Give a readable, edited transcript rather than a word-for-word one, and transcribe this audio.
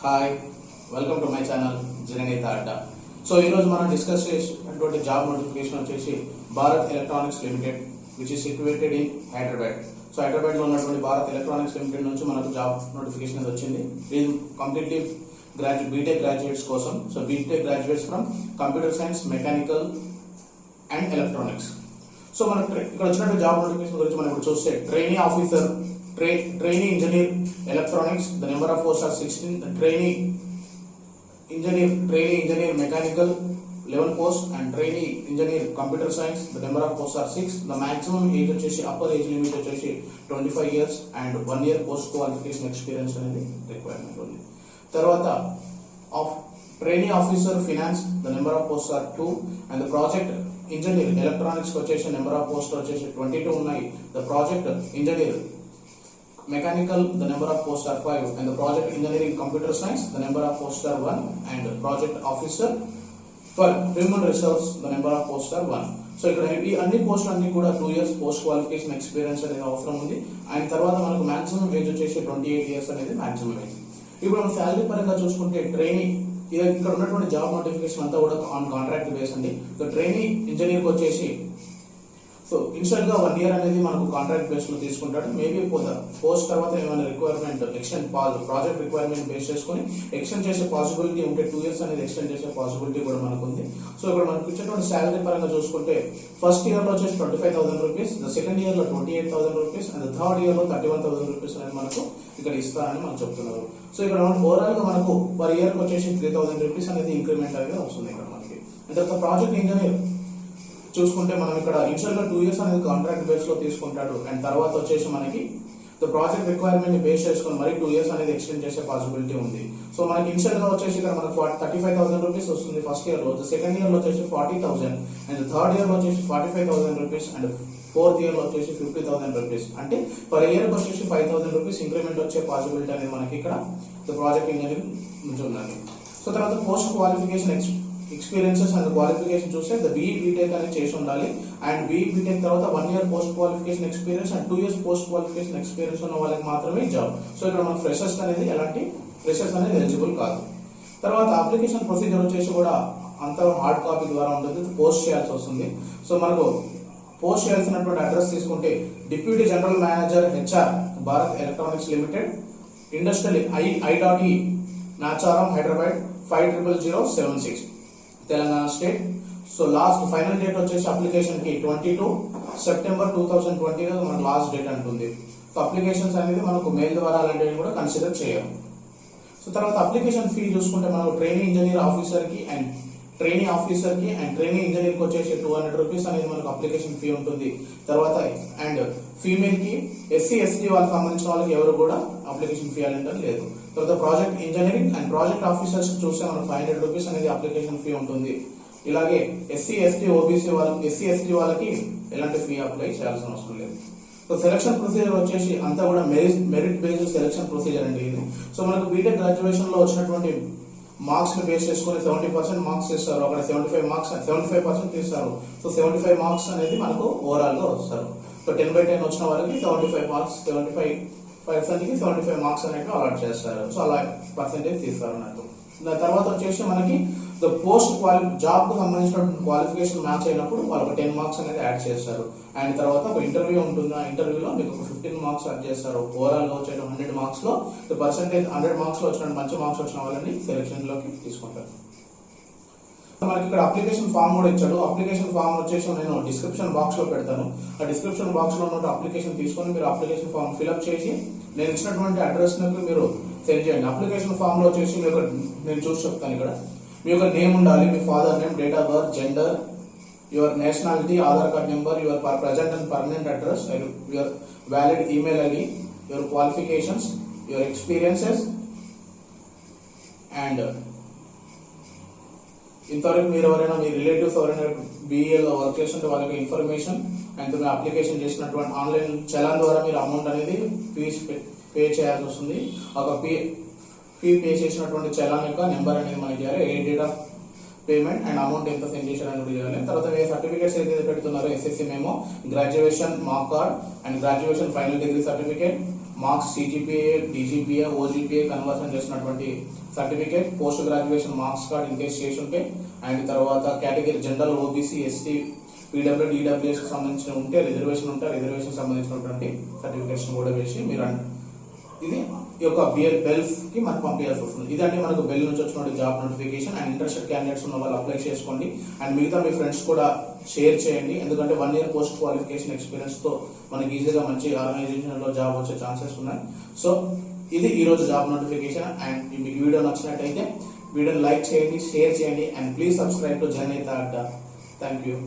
Hi welcome to my channel Jananetha Adda. So ఈరోజు మనం discuss చేసినటువంటి జాబ్ నోటిఫికేషన్ వచ్చేసి Bharat electronics limited which is situated in Hyderabad. So హైదరాబాద్లో ఉన్నటువంటి భారత్ ఎలక్ట్రానిక్స్ లిమిటెడ్ నుంచి మనకు జాబ్ నోటిఫికేషన్ వచ్చింది. ఇది కంప్లీట్లీ బీటెక్ గ్రాడ్యుయేట్స్ కోసం. So BTech graduates from computer science, mechanical and electronics. So మనకు ఇక్కడ వచ్చినటువంటి జాబ్ నోటిఫికేషన్ గురించి మనం ఇప్పుడు చూస్తే trainee officer, trainee engineer electronics, the number of posts are 16. The trainee engineer mechanical 11 posts, and trainee engineer computer science, the number of posts are 6. The maximum age వచ్చేసి upper age limit వచ్చేసి 25 years and 1 year post qualification experience అనేది requirement ఉంది. తర్వాత of trainee officer finance, the number of posts are 2, and the project engineer electronics వచ్చేసి number of posts వచ్చేసి 22 ఉన్నాయి. The project engineer mechanical, the number of posts are 5, and the project engineering computer science, the number of posts are 1, and project officer for human resource, the number of posts are 1. So ఇక్కడ ఈ అన్ని పోస్టులు అన్ని కూడా 2 years post qualification experience అనేది అవసరం ఉంది. And తర్వాత మనకు మాక్సిమం ఏజ్ వచ్చేసి 28 years అనేది మాక్సిమం ఏజ్. ఇప్పుడు మనం శాలరీ పరంగా చూసుకుంటే ట్రైనీ, ఇక్కడ ఉన్నటువంటి జాబ్ నోటిఫికేషన్ అంతా కూడా ఆన్ కాంట్రాక్ట్ బేస్ అండి. సో ట్రైనీ ఇంజనీర్కి వచ్చేసి సో ఇనిషియల్ గా 1 year అనేది మనకు కాంట్రాక్ట్ బేస్ లో తీసుకుంటాడు. మేబీ పోస్ట్ తర్వాత ఏమైనా requirement extend project requirement base చేసుకుని ఎక్స్టెండ్ చేసే పాసిబిలిటీ ఉంటే 2 years అనేది ఎక్స్టెండ్ చేసే పాసిబిలిటీ కూడా మనకు ఉంది. సో ఇక్కడ మనకు ఇచ్చేటువంటి శాలరీ పరంగా చూసుకుంటే ఫస్ట్ ఇయర్ లో వచ్చేసి 25,000 రూపీస్, సెకండ్ ఇయర్ లో 28,000 రూపీస్, అండ్ థర్డ్ ఇయర్ లో 31,000 రూపీస్ అనేది మనకు ఇక్కడ ఇస్తారని మనకు చెప్తున్నారు. సో ఇక్కడ ఓవరాల్ గా మనకు పర్ ఇయర్ కి వచ్చేసి 3,000 రూపీస్ అనేది ఇంక్రిమెంట్ అనేది వస్తుంది ఇక్కడ మనకి. అండ్ తర్వాత ప్రాజెక్ట్ ఇంజనీర్ చూసుకుంటే మనం ఇక్కడ ఇనిషియల్ గా 2 years అనేది కాంట్రాక్ట్ బేస్ లో తీసుకుంటాడు. అండ్ తర్వాత వచ్చేసి మనకి ప్రాజెక్ట్ రిక్వైర్మెంట్ ని బేస్ చేసుకుని మరి 2 years అనేది ఎక్స్టెండ్ చేసే పాసిబిలిటీ ఉంది. సో మనకి ఇనిషియల్ గా వచ్చేసి ఇక్కడ మనకు 35,000 రూపీస్ వస్తుంది ఫస్ట్ ఇయర్ లో, సెకండ్ ఇయర్ లో వచ్చేసి 40,000, అండ్ థర్డ్ ఇయర్ లో వచ్చేసి 45,000 రూపీస్, అండ్ ఫోర్త్ ఇయర్ లో వచ్చేసి 50,000 రూపీస్. అంటే పర్ ఇయర్ వచ్చేసి 5,000 రూపీస్ ఇంక్రిమెంట్ వచ్చే పాసిబిలిటీ అనేది మనకి ఇక్కడ ప్రాజెక్ట్ ఇంజనీరింగ్ నుంచి ఉన్నది. సో తర్వాత post qualification experiences and qualification చూస్తే BE BTech అనేది చేసి ఉండాలి. అండ్ BE BTech తర్వాత 1 year post qualification experience and 2 years post qualification experience ఉన్న వాళ్ళకి మాత్రమే జాబ్. సో ఇక్కడ మన ఫ్రెషర్స్ అనేది ఎలిజిబుల్ కాదు. తర్వాత అప్లికేషన్ ప్రొసీజర్ వచ్చేసి కూడా అంత హార్డ్ కాపీ ద్వారా ఉంటుంది, పోస్ట్ చేయాల్సి వస్తుంది. సో మనకు పోస్ట్ చేయాల్సినటువంటి అడ్రస్ తీసుకుంటే deputy general manager HR Bharat electronics limited, industrial I.E Nacharam Hyderabad 500076 Telangana state. So last final date వచ్చేసి అప్లికేషన్ కి 22 సెప్టెంబర్ 2020 మన లాస్ట్ డేట్ అంటుంది. సో అప్లికేషన్స్ అనేది మనకు మెయిల్ ద్వారా అలాంటివి కూడా కన్సిడర్ చేయాలి. సో తర్వాత అప్లికేషన్ ఫీ చూసుకుంటే మనకు ట్రైనీ ఇంజనీర్ ఆఫీసర్ కి అండ్ ట్రైనీ ఇంజనీర్ కి వచ్చేసి 200 రూపీస్ అనేది మనకు అప్లికేషన్ ఫీ ఉంటుంది. తర్వాత అండ్ ఫీమేల్ కి SC ST వాళ్ళకి సంబంధించిన వాళ్ళకి ఎవరు కూడా అప్లికేషన్ ఫీ అనేది లేదు. తర్వాత project engineering and project officers చూస్తే మనకు 500 రూపీస్ అనేది అప్లికేషన్ ఫీ ఉంటుంది. ఇలాగే SC ST వాళ్ళకి ఎలాంటి ఫీ అప్లై చేయాల్సిన అవసరం లేదు. సో సెలక్షన్ ప్రొసీజర్ వచ్చేసి అంతా కూడా మెరిట్ బేస్డ్ సెలక్షన్ ప్రొసీజర్ అండి ఇది. సో మనకు బీటెక్ గ్రాడ్యుయేషన్ లో వచ్చినటువంటి మార్క్స్ ని బేస్ చేసుకుని 70% మార్క్స్ ఇస్తారు, అక్కడ 75% తీస్తారు. సో 75 మార్క్స్ అనేది మనకు ఓవరాల్ గా వస్తారు. సో 10/10 వచ్చిన వాళ్ళకి 75 మార్క్స్, 75% కి 75 మార్క్స్ అనేవి అలాట్ చేస్తారు. సో అలా పర్సెంటేజ్ తీస్తారు అన్నట్టు. దాని తర్వాత వచ్చేసి మనకి పోస్ట్ జాబ్ కు సంబంధించిన క్వాలిఫికేషన్ మ్యాచ్ అయినప్పుడు వాళ్ళకి 10 మార్క్స్ అనేది యాడ్ చేస్తారు. అండ్ తర్వాత ఒక ఇంటర్వ్యూ ఉంటుంది, ఆ ఇంటర్వ్యూలో మీకు 15 మార్క్స్ యాడ్ చేస్తారు. ఓవరాల్ గా వచ్చే 100 మార్క్స్ లో పర్సెంటేజ్ 100 మార్క్స్ లో వచ్చిన మంచి మార్క్స్ వచ్చిన వాళ్ళని సెలెక్షన్ లోకి తీసుకుంటారు. మనకి ఇక్కడ అప్లికేషన్ ఫామ్ కూడా ఇచ్చాడు. అప్లికేషన్ ఫామ్ వచ్చేసి నేను డిస్క్రిప్షన్ బాక్స్ లో పెడతాను. ఆ డిస్క్రిప్షన్ బాక్స్ లో ఉన్న అప్లికేషన్ తీసుకొని మీరు అప్లికేషన్ ఫామ్ ఫిల్అప్ చేసి నేను ఇచ్చినటువంటి అడ్రస్ మీరు సెండ్ చేయండి. అప్లికేషన్ ఫామ్ లో వచ్చేసి నేను చూసి చెప్తాను. ఇక్కడ మీ యొక్క నేమ్ ఉండాలి, మీ father name, date of birth, gender, your nationality, Aadhaar card number, your present and permanent address, your valid email ID, your qualifications, your experiences, and ఇంతవరకు మీరు ఎవరైనా మీ రిలేటివ్స్ ఎవరైనా BEలో వర్క్ చేస్తుంటే వాళ్ళకి ఇన్ఫర్మేషన్, అండ్ మీరు అప్లికేషన్ చేసినటువంటి ఆన్లైన్ చలాన్ ద్వారా మీరు అమౌంట్ అనేది ఫీజ్ పే చేయాల్సి వస్తుంది. ఒక ఫీ పే చేసినటువంటి చలాన్ యొక్క నెంబర్ అనేది మనకి ఇవ్వాలి, ఏ date of payment and amount ఎంత సెండ్ చేశారని కూడా ఇవ్వాలి. తర్వాత మీరు సర్టిఫికేట్స్ ఏదైతే పెడుతున్నారో SSC memo, graduation mark card, and graduation final degree certificate, marks CGPA, DGPA, OGPA conversion చేసినటువంటి certificate, post graduation marks card in case చేసి ఉంటే, అండ్ తర్వాత category general, OBC, ST, PW, EWS కి సంబంధించిన ఉంటే, రిజర్వేషన్ ఉంటే రిజర్వేషన్ సంబంధించినటువంటి certificates కూడా వేసి మీరు ఇది ఈ యొక్క బెల్ఫ్ కి మనకు పంపించాల్సి వస్తుంది. ఇదంటే మనకు బెల్ నుంచి వచ్చిన job notification. And interested candidates ఉన్న వాళ్ళు అప్లై చేసుకోండి. అండ్ మిగతా మీ ఫ్రెండ్స్ కూడా షేర్ చేయండి. ఎందుకంటే 1 year పోస్ట్ క్వాలిఫికేషన్ ఎక్స్పీరియన్స్ తో మనకి ఈజీగా మంచి ఆర్గనైజేషన్ లో జాబ్ వచ్చే ఛాన్సెస్ ఉన్నాయి. సో ఇది ఈ రోజు జాబ్ నోటిఫికేషన్. అండ్ మీకు వీడియో నచ్చినట్టయితే వీడియోని లైక్ చేయండి, షేర్ చేయండి, అండ్ ప్లీజ్ సబ్స్క్రైబ్ టు జననేత అడ్డా. Thank you.